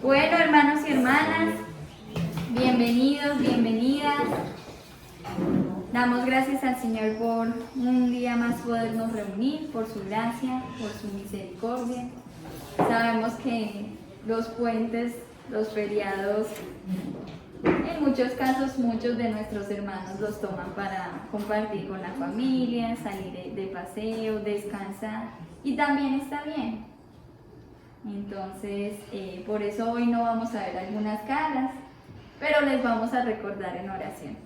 Bueno, hermanos y hermanas, bienvenidos, bienvenidas. Damos gracias al Señor por un día más podernos reunir, por su gracia, por su misericordia. Sabemos que los puentes, los feriados, en muchos casos muchos de nuestros hermanos los toman para compartir con la familia, salir de paseo, descansar, y también está bien. Entonces, por eso hoy no vamos a ver algunas caras, pero les vamos a recordar en oración.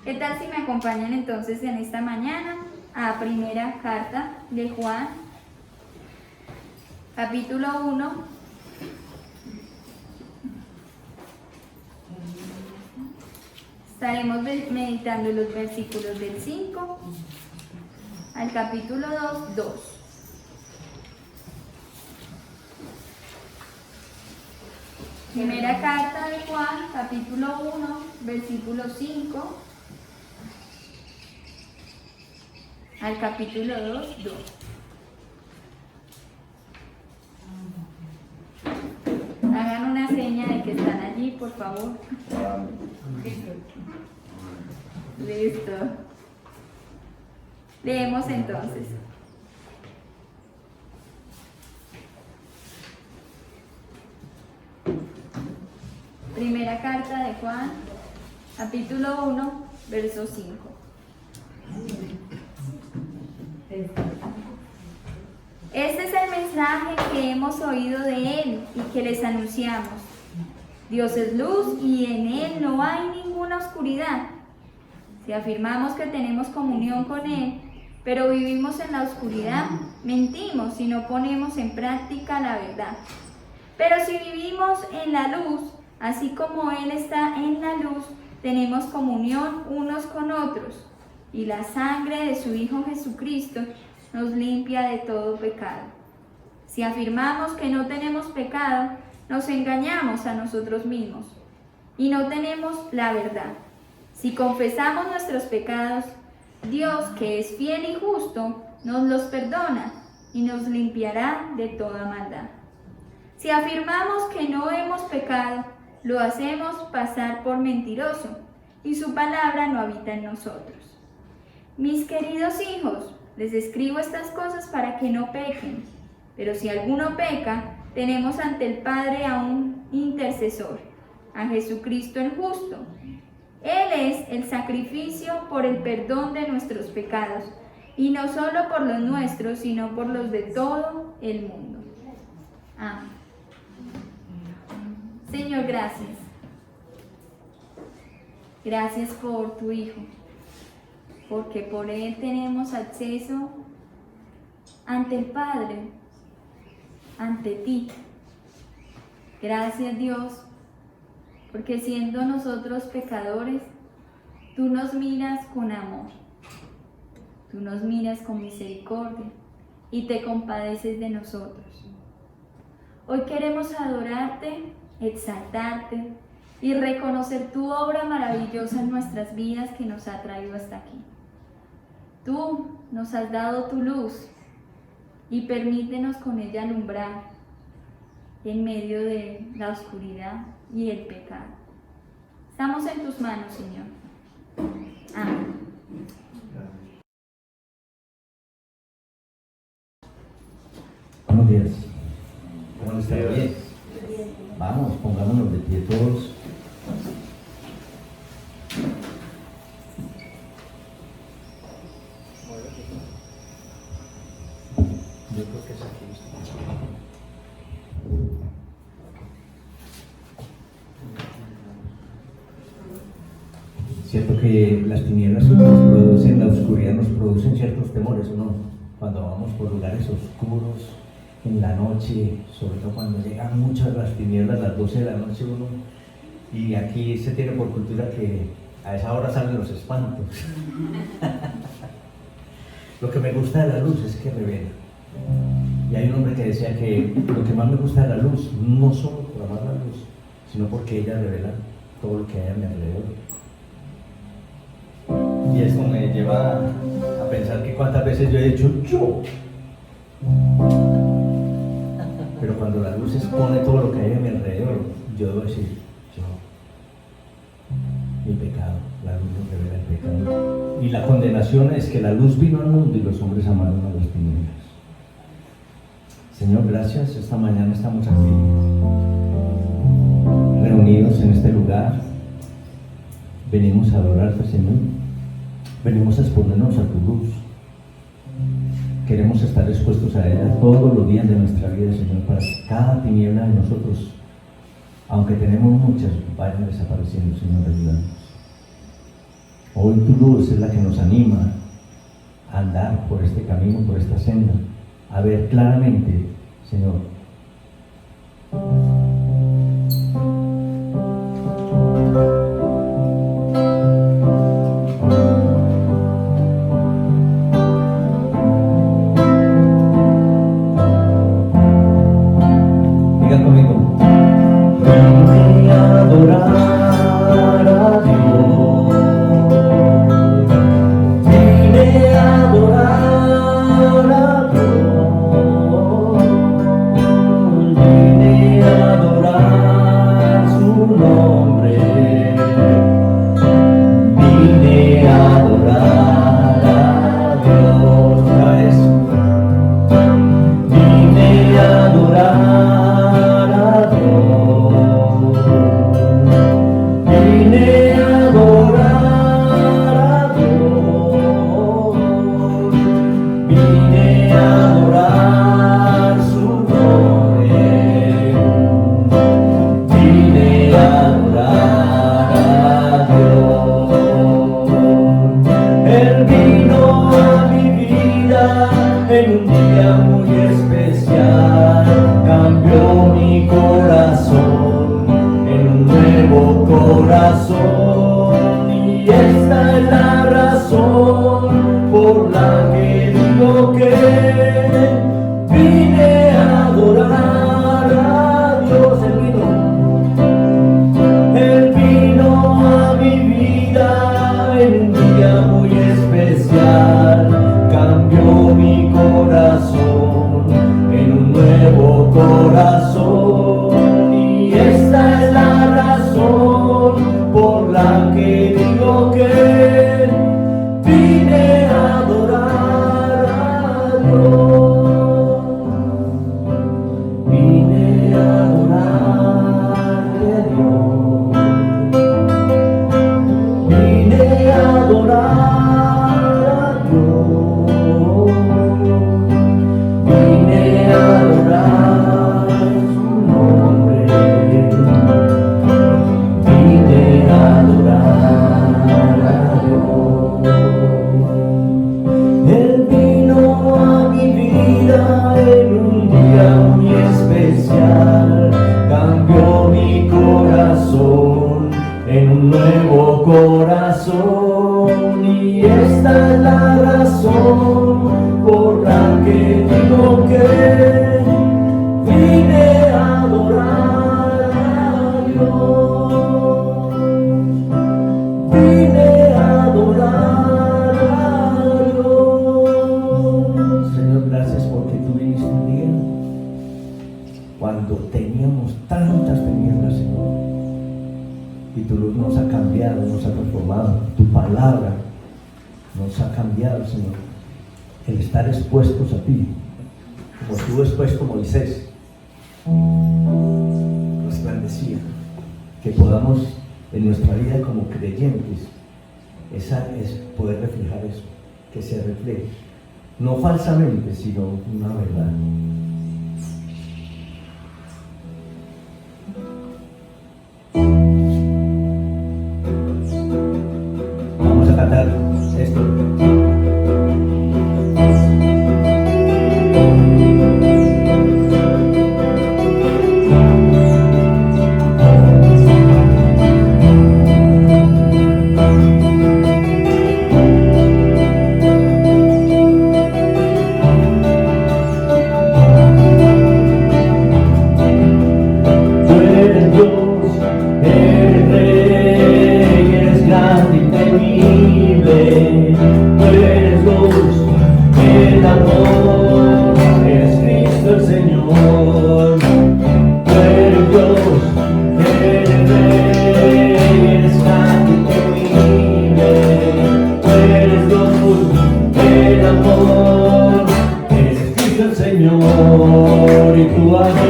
¿Qué tal si me acompañan entonces en esta mañana a primera carta de Juan, capítulo 1? Estaremos meditando los versículos del 5 al capítulo 2. Primera carta de Juan, capítulo 1, versículo 5 al capítulo 2. Hagan una seña de que están allí, por favor. Listo. Leemos entonces. Primera carta de Juan, capítulo 1, verso 5. Este es el mensaje que hemos oído de Él y que les anunciamos. Dios es luz y en Él no hay ninguna oscuridad. Si afirmamos que tenemos comunión con Él, pero vivimos en la oscuridad, mentimos y no ponemos en práctica la verdad. Pero si vivimos en la luz, así como Él está en la luz, tenemos comunión unos con otros, y la sangre de su Hijo Jesucristo nos limpia de todo pecado. Si afirmamos que no tenemos pecado, nos engañamos a nosotros mismos, y no tenemos la verdad. Si confesamos nuestros pecados, Dios, que es fiel y justo, nos los perdona y nos limpiará de toda maldad. Si afirmamos que no hemos pecado, lo hacemos pasar por mentiroso, y su palabra no habita en nosotros. Mis queridos hijos, les escribo estas cosas para que no pequen, pero si alguno peca, tenemos ante el Padre a un intercesor, a Jesucristo el justo. Él es el sacrificio por el perdón de nuestros pecados, y no solo por los nuestros, sino por los de todo el mundo. Amén. Señor, gracias. Gracias por tu Hijo, porque por Él tenemos acceso ante el Padre, ante ti. Gracias, Dios, porque siendo nosotros pecadores, tú nos miras con amor, tú nos miras con misericordia y te compadeces de nosotros. Hoy queremos adorarte, exaltarte y reconocer tu obra maravillosa en nuestras vidas que nos ha traído hasta aquí. Tú nos has dado tu luz y permítenos con ella alumbrar en medio de la oscuridad y el pecado. Estamos en tus manos, Señor. Amén. Buenos días. ¿Cómo están? Bien. Vamos, pongámonos de pie todos. Yo creo que es aquí. Cierto que las tinieblas que nos producen, la oscuridad nos producen ciertos temores, ¿no? Cuando vamos por lugares oscuros, en la noche, sobre todo cuando llegan muchas las tinieblas, las 12 de la noche uno, y aquí se tiene por cultura que a esa hora salen los espantos. Lo que me gusta de la luz es que revela. Y hay un hombre que decía que lo que más me gusta de la luz, no solo por amar la luz, sino porque ella revela todo lo que hay a mi alrededor. Y eso me lleva a pensar que cuántas veces yo he dicho yo. Pero cuando la luz expone todo lo que hay a mi alrededor, yo debo decir, mi pecado, la luz nos revela el pecado. Y la condenación es que la luz vino al mundo y los hombres amaron a las tinieblas. Señor, gracias. Esta mañana estamos aquí, reunidos en este lugar. Venimos a adorarte, Señor. Venimos a exponernos a tu luz. Queremos estar expuestos a ella todos los días de nuestra vida, Señor, para que cada tiniebla de nosotros, aunque tenemos muchas, vayan desapareciendo, Señor, ayúdanos. Hoy tu luz es la que nos anima a andar por este camino, por esta senda, a ver claramente, Señor. Digan conmigo. Vine a adorar a Dios. Vine a adorar a Dios. Vine a adorar su nombre. Vine a adorar a Dios. Vine a adorar a Dios. Vine a adorar a Dios. Vine a adorar su nombre. Vine a adorar a Dios. Él vino a mi vida en un día muy especial. Cambió mi corazón en un nuevo corazón. Y esta es la razón por la que digo que vine a adorar a Dios. Él vino a mi vida en un día muy especial. Cambió mi corazón en un nuevo corazón. Y esta es la razón por la que digo que vine a adorar a Dios. Vine a adorar a Dios. Vine a adorar a Dios. Vine a adorar su nombre. Vine a adorar a Dios. Él vino a mi vida en un día muy especial. Cambió mi corazón en un nuevo corazón. Y esta es la razón por la que digo que vine a adorar a Dios. Vine a adorar a Dios. Señor, gracias porque tú viniste un día cuando teníamos tantas tinieblas, Señor. Y tu luz nos ha cambiado, nos ha transformado. Tu palabra nos ha cambiado, Señor. El estar expuestos a ti, como tú expuesto Moisés, resplandecía. Que podamos en nuestra vida como creyentes, es poder reflejar eso, que se refleje, no falsamente, sino una verdad. Vamos a cantar esto.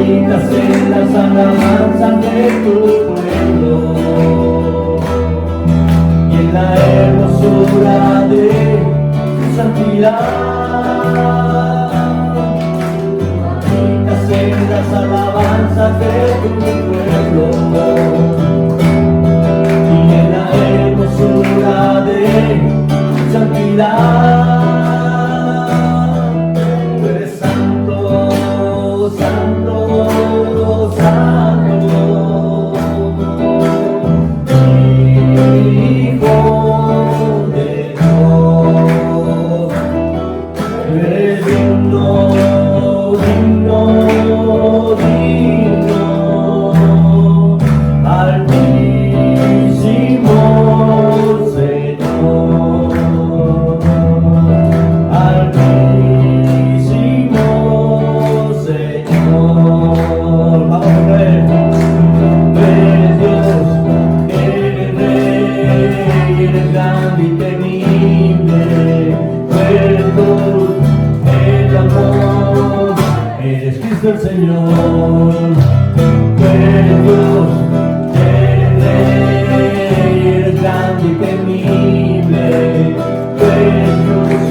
habitas en las alabanzas de tu pueblo y en la hermosura de tu santidad. Habitas en las alabanzas de tu pueblo y en la hermosura de tu santidad. El Señor, tú eres Dios, eres Rey, eres grande y temible, tú eres luz,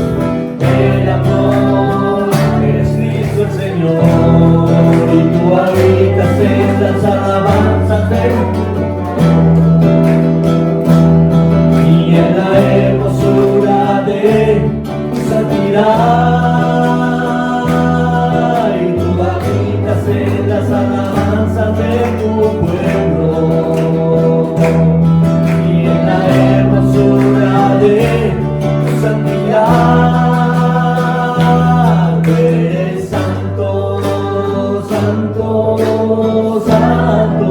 el amor, eres Cristo el Señor, y tú habitas en las alabanzas de y en la hermosura de tu santidad. En las alabanzas de tu pueblo y en la hermosura de tu santidad. Eres santo, santo, santo,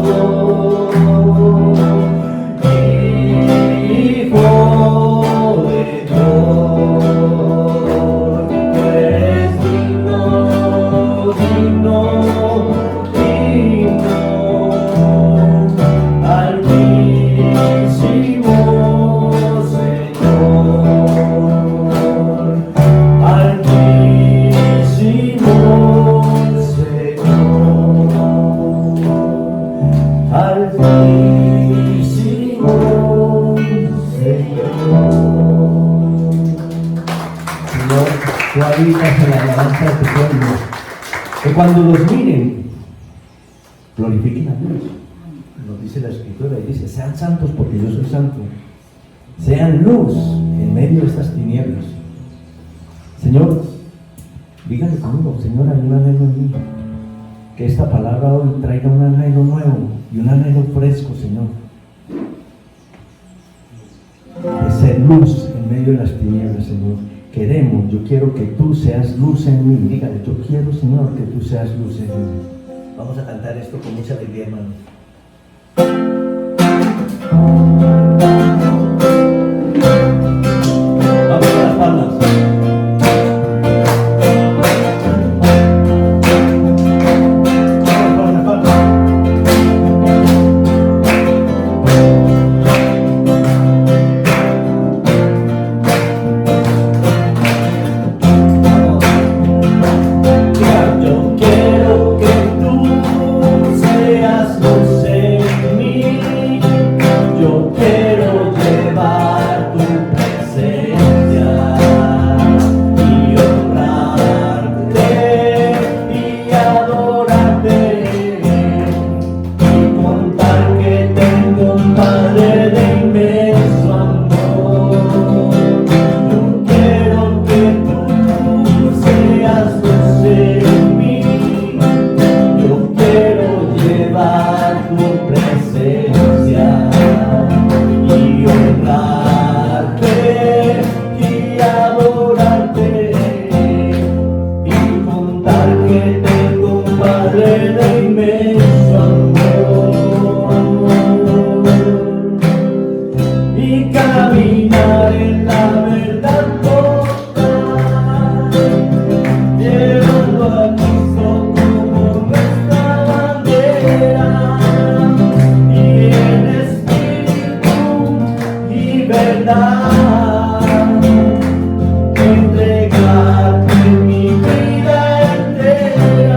Hijo de Dios, tú eres digno, digno. Tú habitas en la alabanza de tu pueblo, que cuando los miren, glorifiquen a Dios. Nos dice la Escritura y dice, sean santos porque yo soy santo. Sean luz en medio de estas tinieblas. Señor, díganle conmigo, Señor, hay un anhelo en mí. Que esta palabra hoy traiga un anhelo nuevo y un anhelo fresco, Señor. De ser luz en medio de las tinieblas, Señor. Queremos, yo quiero que tú seas luz en mí. Dígale, yo quiero, Señor, que tú seas luz en mí. Vamos a cantar esto con mucha alegría, hermanos. Vamos a las palmas. Entregarte mi vida entera.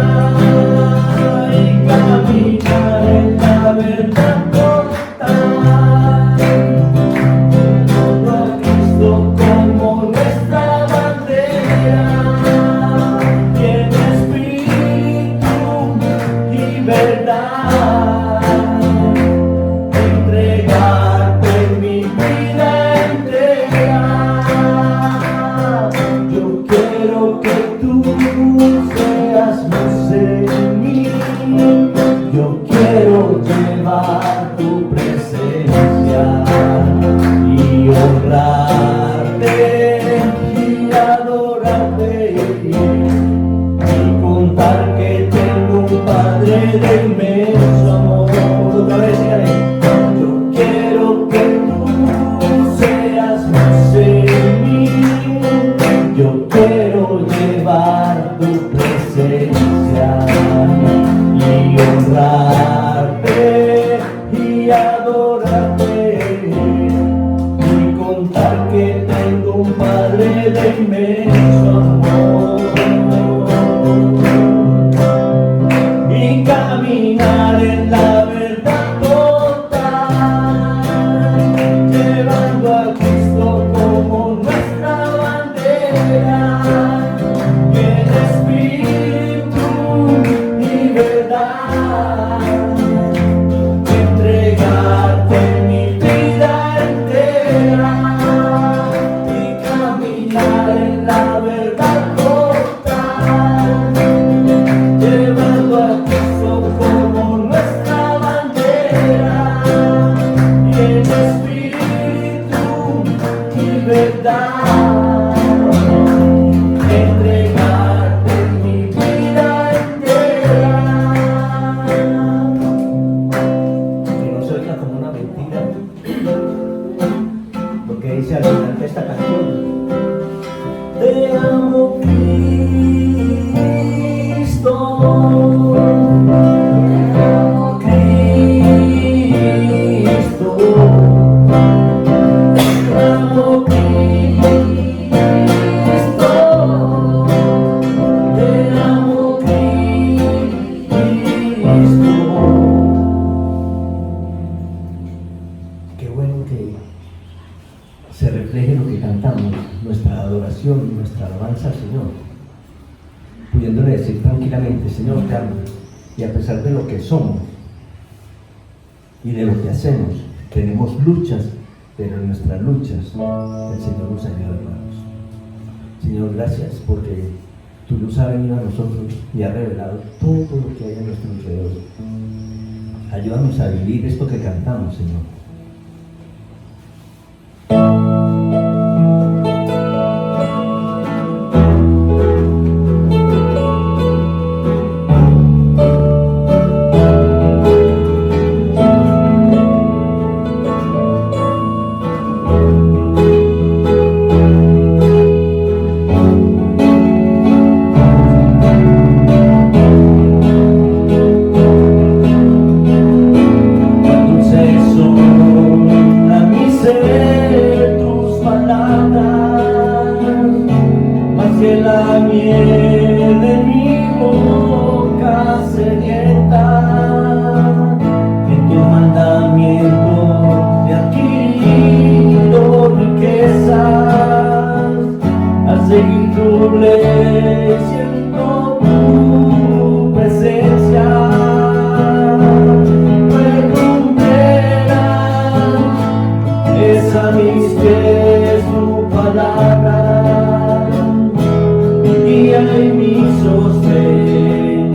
seas luz en mí. Yo quiero llevar tu presencia y honrarte y adorarte y contar que tengo un Padre de inmenso amor. Otra vez, dígale. Yo quiero que tú seas luz en mí. Yo quiero llevar tu presencia y honrarte y adorarte y contar que tengo un Padre de inmenso amor y caminar en la verdad total, llevando a Cristo como nuestra bandera, en espíritu y verdad, entregarte mi vida entera y caminar en la verdad total, llevando a Cristo como nuestra bandera, y en espíritu y verdad, entregarte mi vida entera. Que no se oiga como una mentira, porque dice al final de esta canción: te amo, Cristo, Cristo, te amo, Cristo, te amo, Cristo. Qué bueno que se refleje lo que cantamos, nuestra adoración y nuestra alabanza al Señor, pudiéndole decir tranquilamente: Señor, te amo, y a pesar de lo que somos y de lo que hacemos, tenemos luchas, pero en nuestras luchas el Señor nos ayuda, hermanos. Señor, gracias porque tu luz ha venido a nosotros y ha revelado todo lo que hay a nuestro alrededor. Ayúdanos a vivir esto que cantamos, Señor. Siento tu presencia, recumbera, es a mis pies tu palabra, mi guía y mi sostén,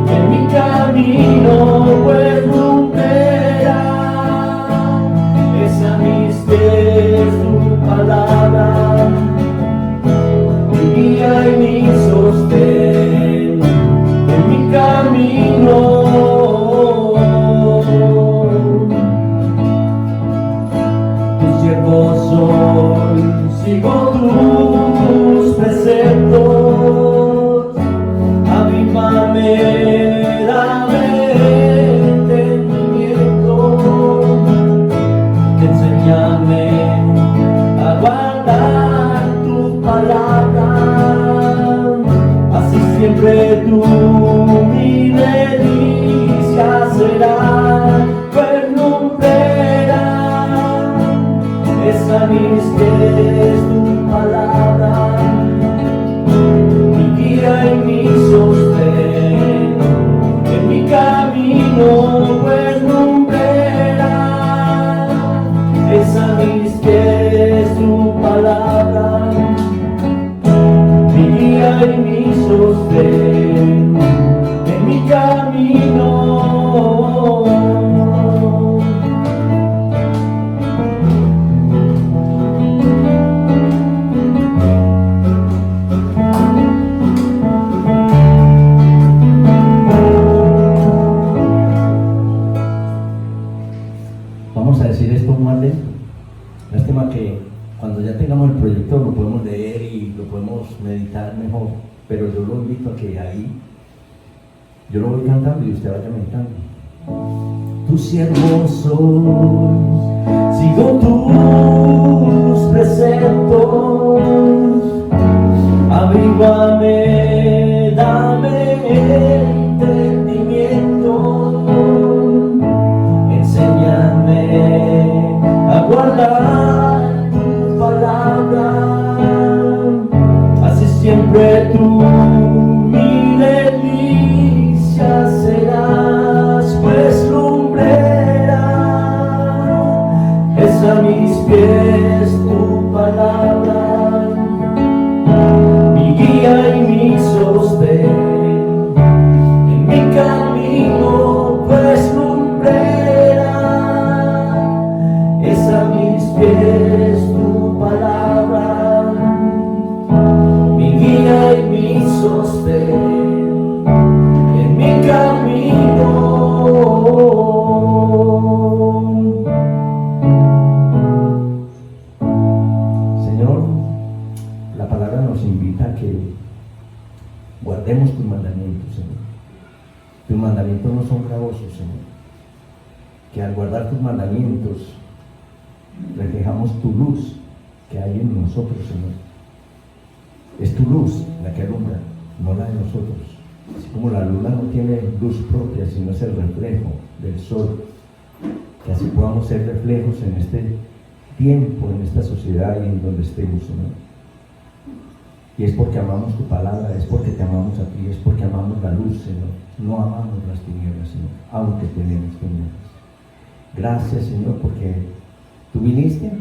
en mi camino pues recumbera, es a mis pies tu palabra, guía y mi sostén en mi camino. Tu siervo soy, sigo tus preceptos, avívame, dame entendimiento, enséñame a guardar tu palabra, así siempre tú mi delicia será, lumbrera, es a mis pies tu palabra, mi guía y mi sostén, en mi camino lumbrera, es a mis pies tu palabra, mi guía y mi pero yo lo invito a que ahí, yo lo voy cantando y usted vaya meditando. Tu siervo soy, sigo tus preceptos, avígame, dame entendimiento, enséñame a guardar tu palabra, así siempre tú mi delicia serás, pues lumbrera es a mis pies tu palabra, mi guía y mi sostén en mi camino, pues lumbrera es a mis pies tu palabra, mi guía y mi sostén en mi camino. Señor, la palabra nos invita a que guardemos tus mandamientos, Señor. Tus mandamientos no son gravosos, Señor. Que al guardar tus mandamientos reflejamos tu luz que hay en nosotros, Señor. Es tu luz la que alumbra, no la de nosotros. Así como la luna no tiene luz propia, sino es el reflejo del sol. Que así podamos ser reflejos en este tiempo, en esta sociedad y en donde estemos, Señor. Y es porque amamos tu palabra, es porque te amamos a ti, es porque amamos la luz, Señor. No amamos las tinieblas, Señor, aunque tenemos tinieblas. Gracias, Señor, porque tú viniste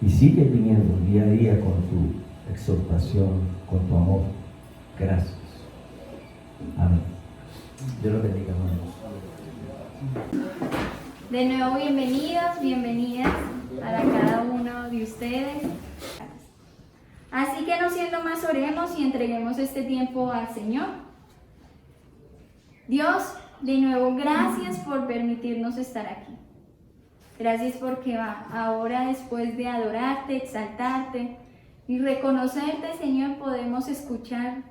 y sigues viniendo día a día con tu exhortación, con tu amor. Gracias. Amén. Dios los bendiga, hermanos. De nuevo, bienvenidos, bienvenidas para cada uno de ustedes. Así que no siendo más, oremos y entreguemos este tiempo al Señor. Dios, de nuevo, gracias por permitirnos estar aquí. Gracias porque ahora, después de adorarte, exaltarte y reconocerte, Señor, podemos escuchar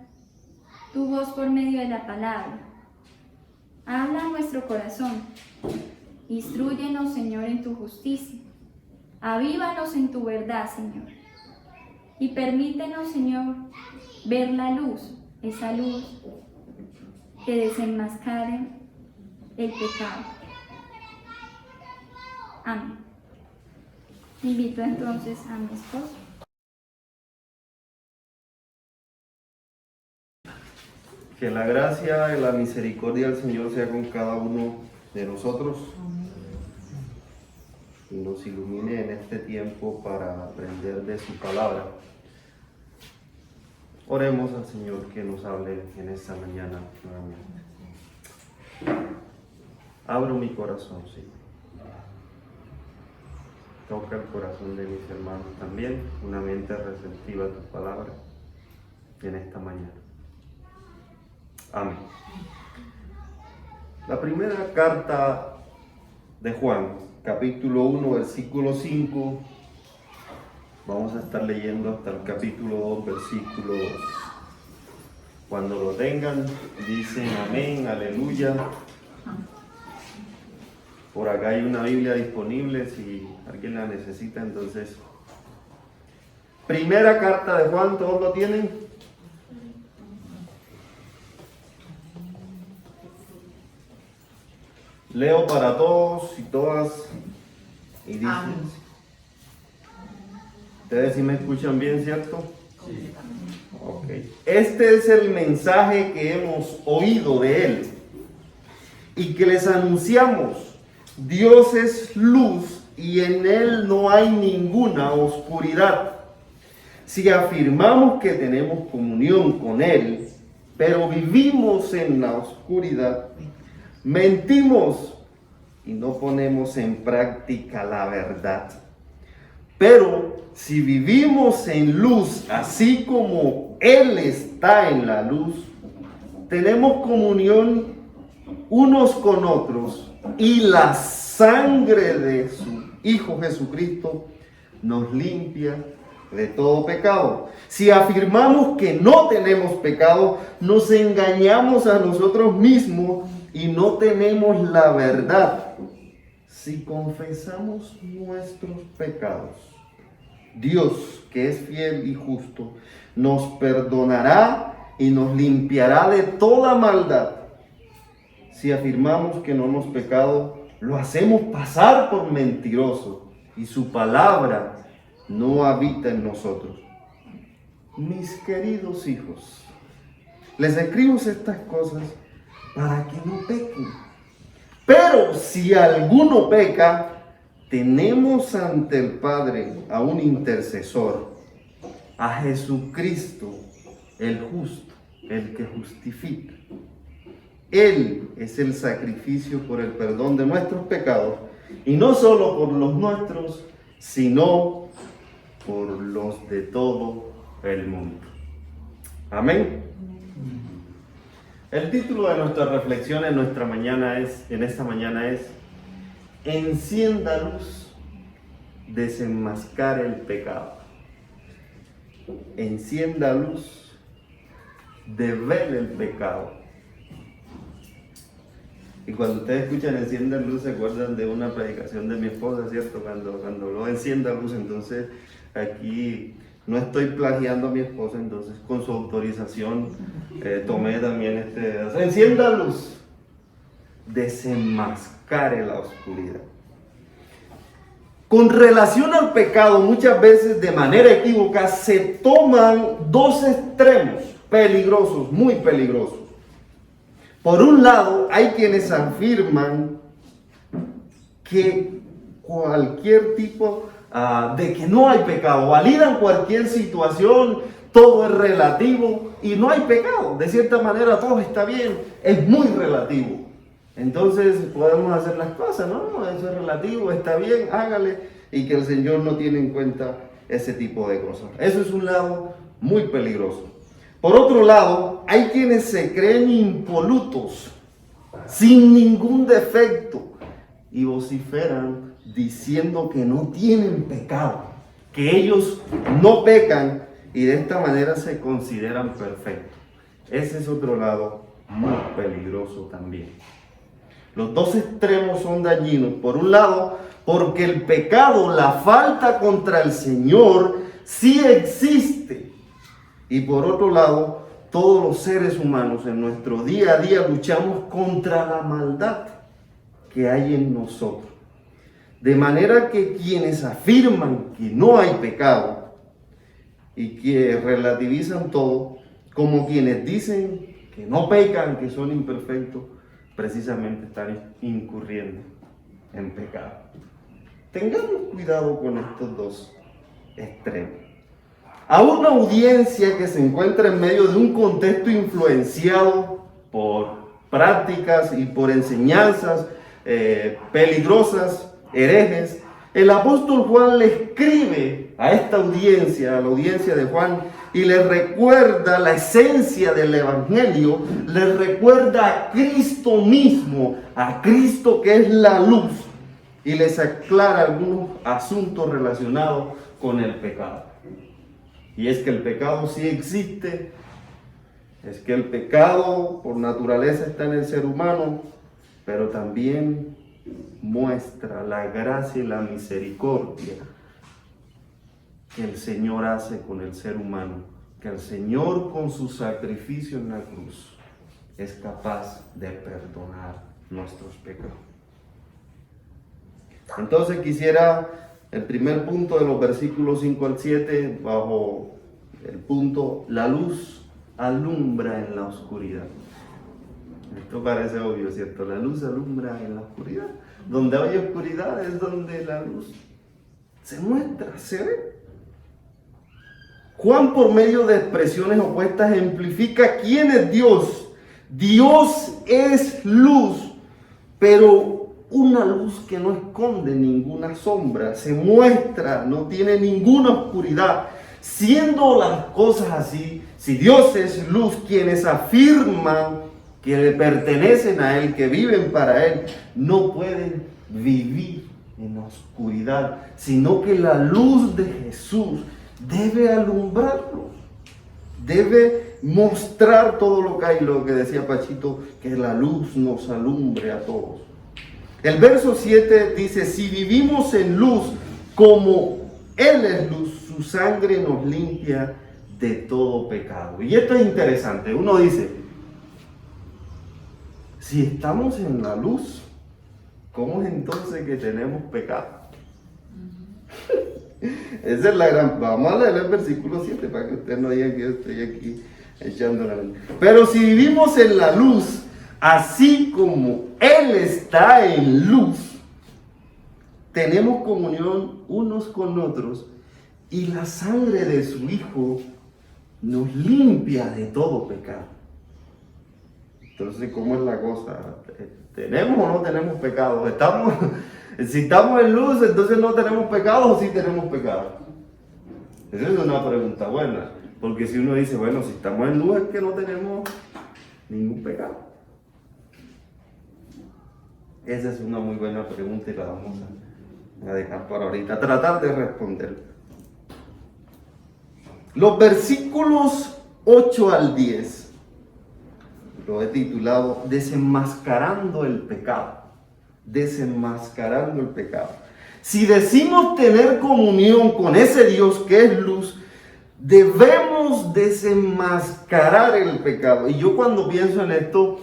tu voz por medio de la palabra. Habla a nuestro corazón. Instrúyenos, Señor, en tu justicia. Avívanos en tu verdad, Señor. Y permítenos, Señor, ver la luz, esa luz que desenmascare el pecado. Amén. Invito entonces a mi esposo. Que la gracia y la misericordia del Señor sea con cada uno de nosotros y nos ilumine en este tiempo para aprender de su palabra. Oremos al Señor que nos hable en esta mañana nuevamente. Abro mi corazón, Señor. Toca el corazón de mis hermanos también, una mente receptiva a tu palabra en esta mañana. Amén. La primera carta de Juan, capítulo 1, versículo 5, vamos a estar leyendo hasta el capítulo 2, versículo 2. Cuando lo tengan, dicen amén, aleluya. Por acá hay una Biblia disponible si alguien la necesita, entonces. Primera carta de Juan, ¿todos lo tienen? Leo para todos y todas y dicen, ustedes sí me escuchan bien, ¿cierto? Sí. Ok. Este es el mensaje que hemos oído de Él y que les anunciamos. Dios es luz y en Él no hay ninguna oscuridad. Si afirmamos que tenemos comunión con Él, pero vivimos en la oscuridad, mentimos y no ponemos en práctica la verdad. Pero si vivimos en luz, así como Él está en la luz, tenemos comunión unos con otros y la sangre de su Hijo Jesucristo nos limpia de todo pecado. Si afirmamos que no tenemos pecado, nos engañamos a nosotros mismos y no tenemos la verdad. Si confesamos nuestros pecados, Dios, que es fiel y justo, nos perdonará y nos limpiará de toda maldad. Si afirmamos que no hemos pecado, lo hacemos pasar por mentiroso y su palabra no habita en nosotros. Mis queridos hijos, les escribo estas cosas para que no pequen. Pero si alguno peca, tenemos ante el Padre a un intercesor, a Jesucristo, el justo, el que justifica. Él es el sacrificio por el perdón de nuestros pecados, y no solo por los nuestros, sino por los de todo el mundo. Amén. El título de nuestra reflexión en esta mañana es Encienda luz, desenmascar el pecado. Encienda luz, devele el pecado. Y cuando ustedes escuchan encienda luz, se acuerdan de una predicación de mi esposa, ¿cierto? Cuando lo encienda luz, entonces aquí no estoy plagiando a mi esposa, entonces con su autorización tomé también encienda luz, desenmascare la oscuridad. Con relación al pecado, muchas veces de manera equívoca se toman dos extremos peligrosos, muy peligrosos. Por un lado, hay quienes afirman que cualquier tipo de que no hay pecado, validan cualquier situación, todo es relativo y no hay pecado. De cierta manera todo está bien, es muy relativo. Entonces podemos hacer las cosas, ¿no? Eso es relativo, está bien, hágale, y que el Señor no tiene en cuenta ese tipo de cosas. Eso es un lado muy peligroso. Por otro lado, hay quienes se creen impolutos, sin ningún defecto, y vociferan diciendo que no tienen pecado, que ellos no pecan, y de esta manera se consideran perfectos. Ese es otro lado muy peligroso también. Los dos extremos son dañinos. Por un lado, porque el pecado, la falta contra el Señor, sí existe. Y por otro lado, todos los seres humanos en nuestro día a día luchamos contra la maldad que hay en nosotros. De manera que quienes afirman que no hay pecado y que relativizan todo, como quienes dicen que no pecan, que son imperfectos, precisamente están incurriendo en pecado. Tengamos cuidado con estos dos extremos. A una audiencia que se encuentra en medio de un contexto influenciado por prácticas y por enseñanzas peligrosas, herejes, el apóstol Juan le escribe a esta audiencia, a la audiencia de Juan, y le recuerda la esencia del evangelio, le recuerda a Cristo mismo, a Cristo que es la luz, y les aclara algunos asuntos relacionados con el pecado. Y es que el pecado sí existe, es que el pecado por naturaleza está en el ser humano, pero también muestra la gracia y la misericordia que el Señor hace con el ser humano, que el Señor con su sacrificio en la cruz es capaz de perdonar nuestros pecados. Entonces quisiera el primer punto de los versículos 5 al 7, bajo el punto, la luz alumbra en la oscuridad. Esto parece obvio, ¿cierto? La luz alumbra en la oscuridad. Donde hay oscuridad es donde la luz se muestra, se ve. Juan, por medio de expresiones opuestas, ejemplifica quién es Dios. Dios es luz, pero una luz que no esconde ninguna sombra, se muestra, no tiene ninguna oscuridad. Siendo las cosas así, si Dios es luz, quienes afirman que le pertenecen a Él, que viven para Él, no pueden vivir en la oscuridad, sino que la luz de Jesús debe alumbrarlos, debe mostrar todo lo que hay, lo que decía Pachito, que la luz nos alumbre a todos. El verso 7 dice, si vivimos en luz como Él es luz, su sangre nos limpia de todo pecado. Y esto es interesante, uno dice, si estamos en la luz, ¿cómo es entonces que tenemos pecado? Esa es la gran... Vamos a leer el versículo 7 para que usted no diga que yo estoy aquí echando la luz. Pero si vivimos en la luz, así como Él está en luz, tenemos comunión unos con otros y la sangre de su Hijo nos limpia de todo pecado. Entonces, ¿cómo es la cosa? ¿Tenemos o no tenemos pecado? Si estamos en luz, entonces no tenemos pecado o sí tenemos pecado. Esa es una pregunta buena, porque si uno dice, bueno, si estamos en luz es que no tenemos ningún pecado. Esa es una muy buena pregunta y la vamos a dejar para ahorita, tratar de responder. Los versículos 8 al 10 lo he titulado Desenmascarando el pecado. Desenmascarando el pecado. Si decimos tener comunión con ese Dios que es luz, debemos desenmascarar el pecado. Y yo cuando pienso en esto,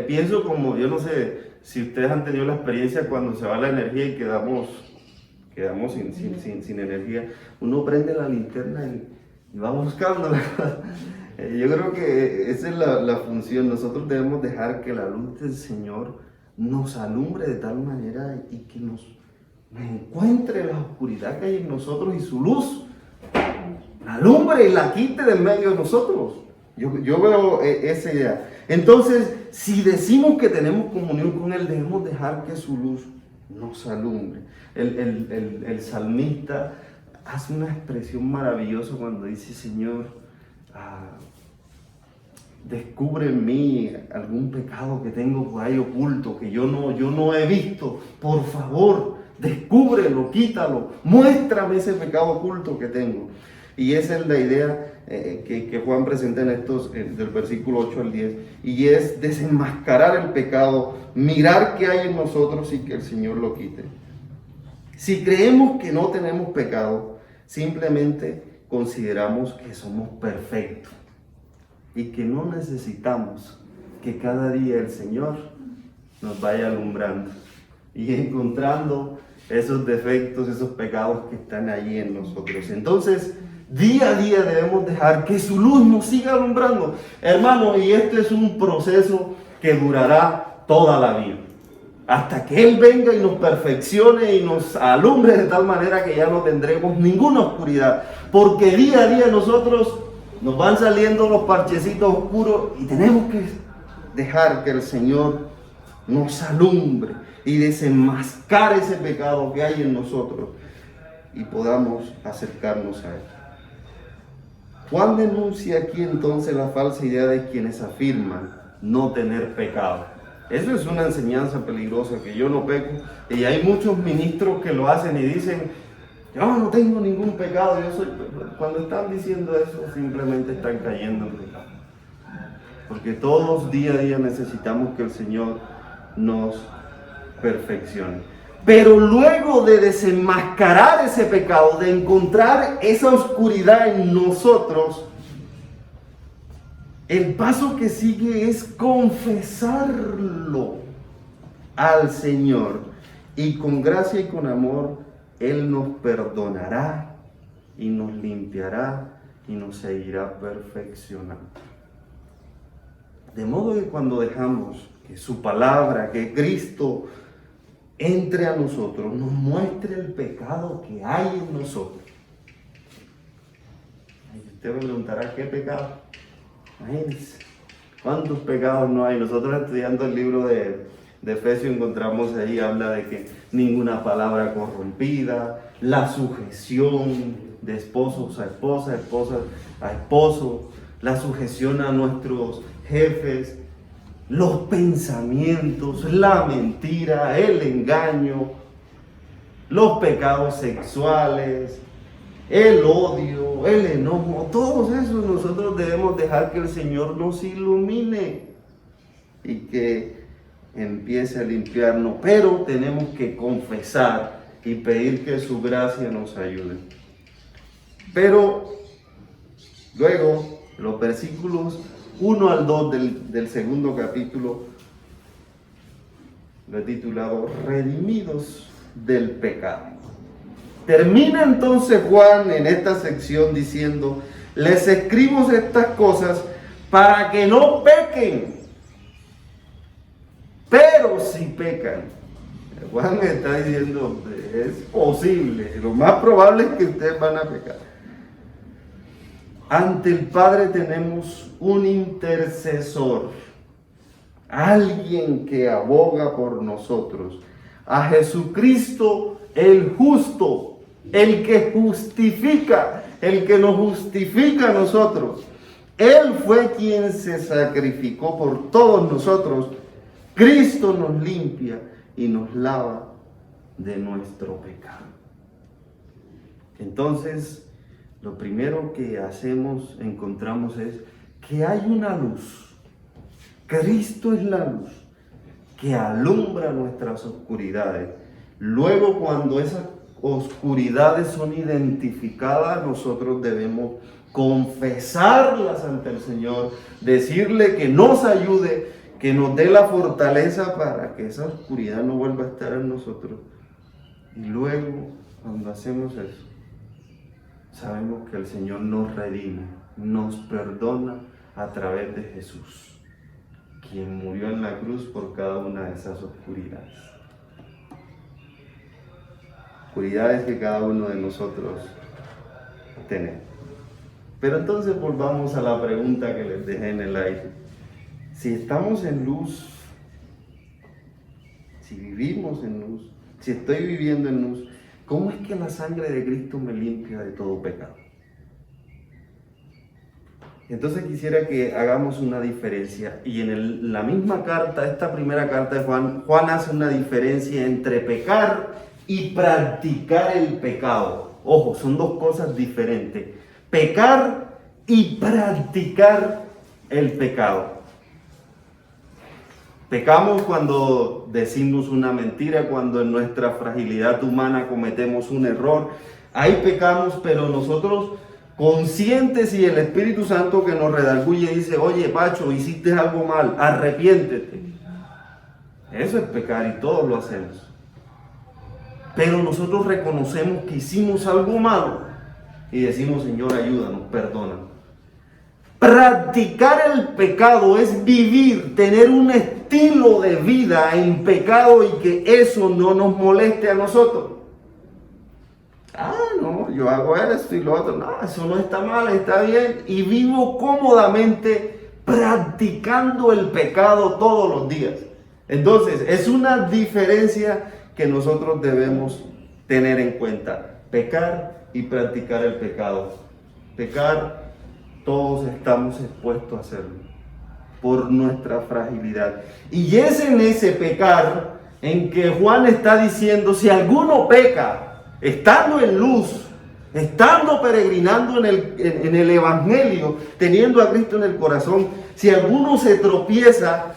pienso como, yo no sé si ustedes han tenido la experiencia cuando se va la energía y quedamos sin energía. Uno prende la linterna y va buscándola. Yo creo que esa es la función. Nosotros debemos dejar que la luz del Señor nos alumbre de tal manera y que nos encuentre la oscuridad que hay en nosotros y su luz la alumbre y la quite del medio de nosotros. Yo veo esa idea. Entonces, si decimos que tenemos comunión con Él, debemos dejar que su luz nos alumbre. El salmista hace una expresión maravillosa cuando dice, Señor, descubre en mí algún pecado que tengo por ahí oculto, que yo no he visto. Por favor, descúbrelo, quítalo, muéstrame ese pecado oculto que tengo. Y esa es la idea que Juan presenta en estos, del versículo 8 al 10, y es desenmascarar el pecado, mirar qué hay en nosotros y que el Señor lo quite. Si creemos que no tenemos pecado, simplemente consideramos que somos perfectos y que no necesitamos que cada día el Señor nos vaya alumbrando y encontrando esos defectos, esos pecados que están allí en nosotros. Entonces, día a día debemos dejar que su luz nos siga alumbrando. Hermano, y este es un proceso que durará toda la vida. Hasta que Él venga y nos perfeccione y nos alumbre de tal manera que ya no tendremos ninguna oscuridad. Porque día a día nosotros nos van saliendo los parchecitos oscuros y tenemos que dejar que el Señor nos alumbre y desenmascar ese pecado que hay en nosotros y podamos acercarnos a Él. Juan denuncia aquí entonces la falsa idea de quienes afirman no tener pecado. Eso es una enseñanza peligrosa, que yo no peco, y hay muchos ministros que lo hacen y dicen, yo no tengo ningún pecado, yo soy... Cuando están diciendo eso, simplemente están cayendo en pecado. Porque todos día a día necesitamos que el Señor nos perfeccione. Pero luego de desenmascarar ese pecado, de encontrar esa oscuridad en nosotros, el paso que sigue es confesarlo al Señor. Y con gracia y con amor, Él nos perdonará y nos limpiará y nos seguirá perfeccionando. De modo que cuando dejamos que su palabra, que Cristo entre a nosotros, nos muestre el pecado que hay en nosotros. Y usted me preguntará, ¿qué pecado? Imagínense, ¿cuántos pecados no hay? Nosotros estudiando el libro de Efesios encontramos ahí, habla de que ninguna palabra corrompida, la sujeción de esposos a esposa, esposa a esposo, la sujeción a nuestros jefes, los pensamientos, la mentira, el engaño, los pecados sexuales, el odio, el enojo, todos esos nosotros debemos dejar que el Señor nos ilumine y que empiece a limpiarnos, pero tenemos que confesar y pedir que su gracia nos ayude. Pero luego, los versículos 1 al 2 del segundo capítulo, lo he titulado Redimidos del pecado. Termina entonces Juan en esta sección diciendo: les escribo estas cosas para que no pequen, pero si pecan. Juan me está diciendo, es posible, lo más probable es que ustedes van a pecar. Ante el Padre tenemos un intercesor, alguien que aboga por nosotros, a Jesucristo el justo, el que justifica, el que nos justifica a nosotros. Él fue quien se sacrificó por todos nosotros. Cristo nos limpia y nos lava de nuestro pecado. Entonces, lo primero que encontramos es que hay una luz. Cristo es la luz que alumbra nuestras oscuridades. Luego, cuando esas oscuridades son identificadas, nosotros debemos confesarlas ante el Señor, decirle que nos ayude, que nos dé la fortaleza para que esa oscuridad no vuelva a estar en nosotros. Y luego, cuando hacemos eso, sabemos que el Señor nos redime, nos perdona a través de Jesús, quien murió en la cruz por cada una de esas oscuridades. Oscuridades que cada uno de nosotros tenemos. Pero entonces volvamos a la pregunta que les dejé en el aire. Si estamos en luz, si vivimos en luz, si estoy viviendo en luz, ¿cómo es que la sangre de Cristo me limpia de todo pecado? Entonces quisiera que hagamos una diferencia. Y en la misma carta, esta primera carta de Juan, Juan hace una diferencia entre pecar y practicar el pecado. Ojo, son dos cosas diferentes. Pecar y practicar el pecado. Pecamos cuando decimos una mentira, cuando en nuestra fragilidad humana cometemos un error. Ahí pecamos, pero nosotros conscientes, y el Espíritu Santo que nos redarguye dice: oye, Pacho, hiciste algo mal, arrepiéntete. Eso es pecar y todos lo hacemos. Pero nosotros reconocemos que hicimos algo malo y decimos: Señor, ayúdanos, perdónanos. Practicar el pecado es vivir, tener un estilo de vida en pecado y que eso no nos moleste a nosotros. No, yo hago esto y lo otro. No, eso no está mal, está bien. Y vivo cómodamente practicando el pecado todos los días. Entonces, es una diferencia que nosotros debemos tener en cuenta. Pecar y practicar el pecado. Pecar, todos estamos expuestos a hacerlo por nuestra fragilidad. Y es en ese pecar en que Juan está diciendo: si alguno peca, estando en luz, estando peregrinando en el Evangelio, teniendo a Cristo en el corazón, si alguno se tropieza,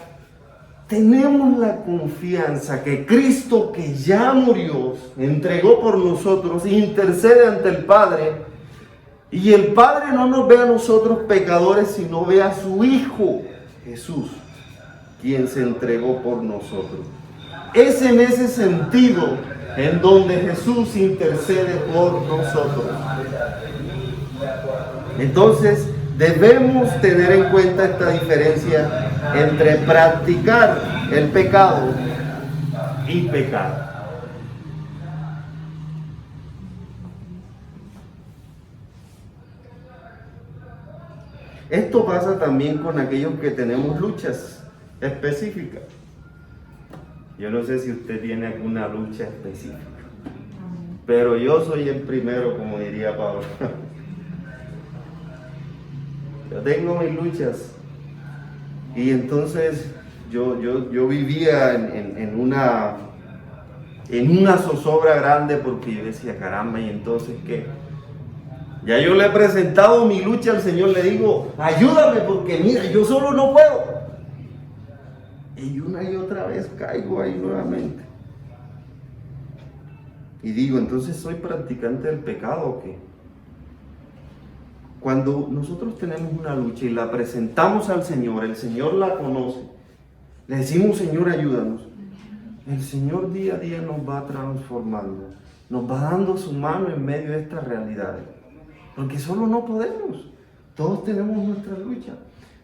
tenemos la confianza que Cristo, que ya murió, entregó por nosotros, intercede ante el Padre. Y el Padre no nos ve a nosotros pecadores, sino ve a su Hijo Jesús, quien se entregó por nosotros. Es en ese sentido en donde Jesús intercede por nosotros. Entonces, debemos tener en cuenta esta diferencia entre practicar el pecado y pecar. Esto pasa también con aquellos que tenemos luchas específicas. Yo no sé si usted tiene alguna lucha específica, pero yo soy el primero, como diría Pablo. Yo tengo mis luchas. Y entonces yo vivía en una zozobra grande, porque yo decía: caramba, ¿y entonces qué? Ya yo le he presentado mi lucha al Señor, le digo, ayúdame porque mira, yo solo no puedo. Y una y otra vez caigo ahí nuevamente. Y digo, entonces soy practicante del pecado o qué? Cuando nosotros tenemos una lucha y la presentamos al Señor, el Señor la conoce, le decimos, Señor, ayúdanos. El Señor día a día nos va transformando, nos va dando su mano en medio de estas realidades. Porque solo no podemos, todos tenemos nuestra lucha.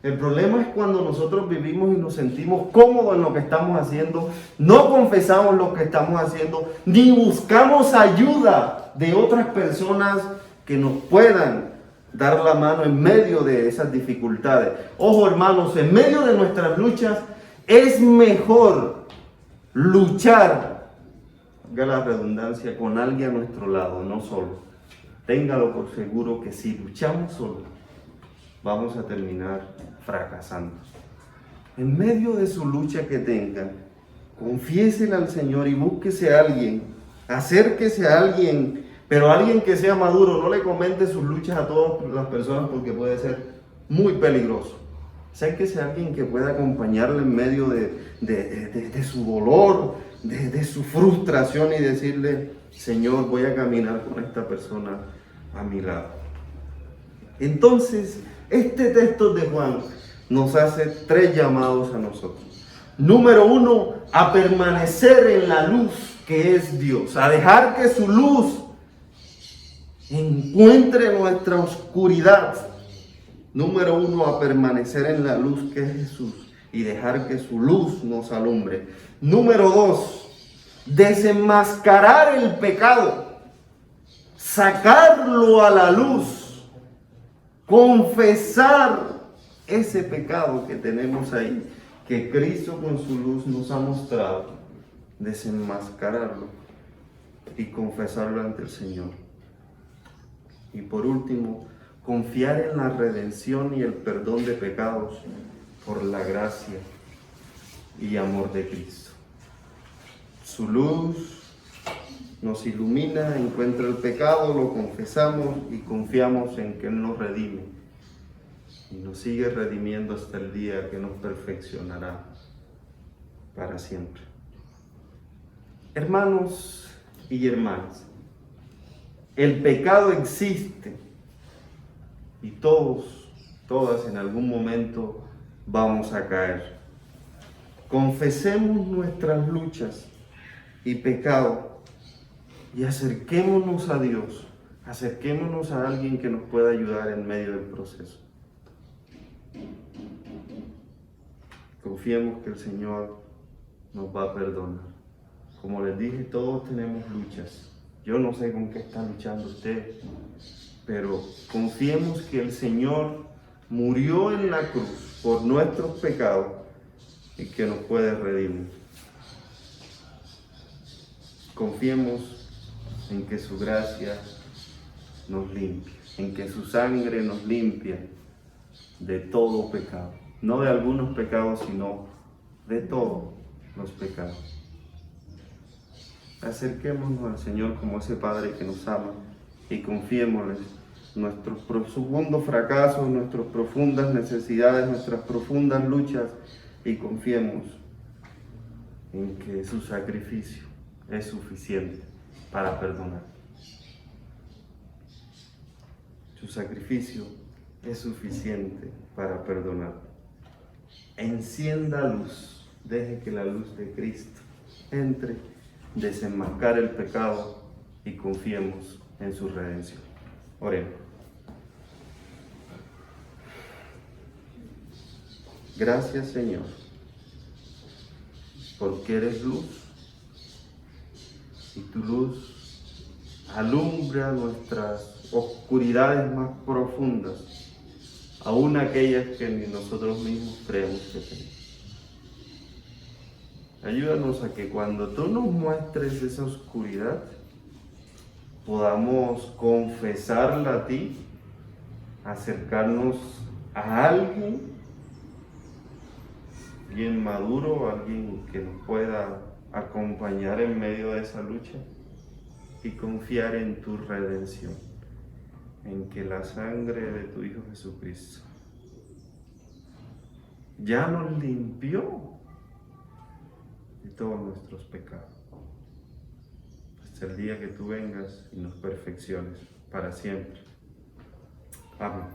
El problema es cuando nosotros vivimos y nos sentimos cómodos en lo que estamos haciendo, no confesamos lo que estamos haciendo, ni buscamos ayuda de otras personas que nos puedan dar la mano en medio de esas dificultades. Ojo, hermanos, en medio de nuestras luchas es mejor luchar, haga la redundancia, con alguien a nuestro lado, no solo. Téngalo por seguro que si luchamos solos, vamos a terminar fracasando. En medio de su lucha que tengan, confiésela al Señor y búsquese a alguien, acérquese a alguien, pero alguien que sea maduro. No le comente sus luchas a todas las personas porque puede ser muy peligroso. Acérquese a alguien que pueda acompañarle en medio de su dolor, de su frustración y decirle, Señor, voy a caminar con esta persona a mi lado. Entonces, este texto de Juan nos hace 3 llamados a nosotros. Número 1, a permanecer en la luz que es Dios, a dejar que su luz encuentre nuestra oscuridad. Número 1, a permanecer en la luz que es Jesús y dejar que su luz nos alumbre. Número 2, desenmascarar el pecado, sacarlo a la luz, confesar ese pecado que tenemos ahí, que Cristo con su luz nos ha mostrado, desenmascararlo y confesarlo ante el Señor. Y por último, confiar en la redención y el perdón de pecados por la gracia y amor de Cristo. Su luz nos ilumina, encuentra el pecado, lo confesamos y confiamos en que Él nos redime. Y nos sigue redimiendo hasta el día que nos perfeccionará para siempre. Hermanos y hermanas, el pecado existe y todas en algún momento vamos a caer. Confesemos nuestras luchas y pecado y acerquémonos a Dios, acerquémonos a alguien que nos pueda ayudar en medio del proceso. Confiemos que el Señor nos va a perdonar. Como les dije, todos tenemos luchas. Yo no sé con qué está luchando usted, pero confiemos que el Señor murió en la cruz por nuestros pecados y que nos puede redimir. Confiemos en que su gracia nos limpia, en que su sangre nos limpia de todo pecado. No de algunos pecados, sino de todos los pecados. Acerquémonos al Señor como ese Padre que nos ama y confiémosle nuestros profundos fracasos, nuestras profundas necesidades, nuestras profundas luchas y confiemos en que su sacrificio es suficiente para perdonar. Su sacrificio es suficiente para perdonar. Encienda luz, deje que la luz de Cristo entre, desenmascar el pecado y confiemos en su redención. Oremos. Gracias, Señor, porque eres luz y tu luz alumbra nuestras oscuridades más profundas, aún aquellas que ni nosotros mismos creemos que tenemos. Ayúdanos a que cuando tú nos muestres esa oscuridad, podamos confesarla a ti, acercarnos a alguien bien maduro, alguien que nos pueda acompañar en medio de esa lucha y confiar en tu redención. en que la sangre de tu Hijo Jesucristo ya nos limpió de todos nuestros pecados. Hasta el día que tú vengas y nos perfecciones para siempre. Amén.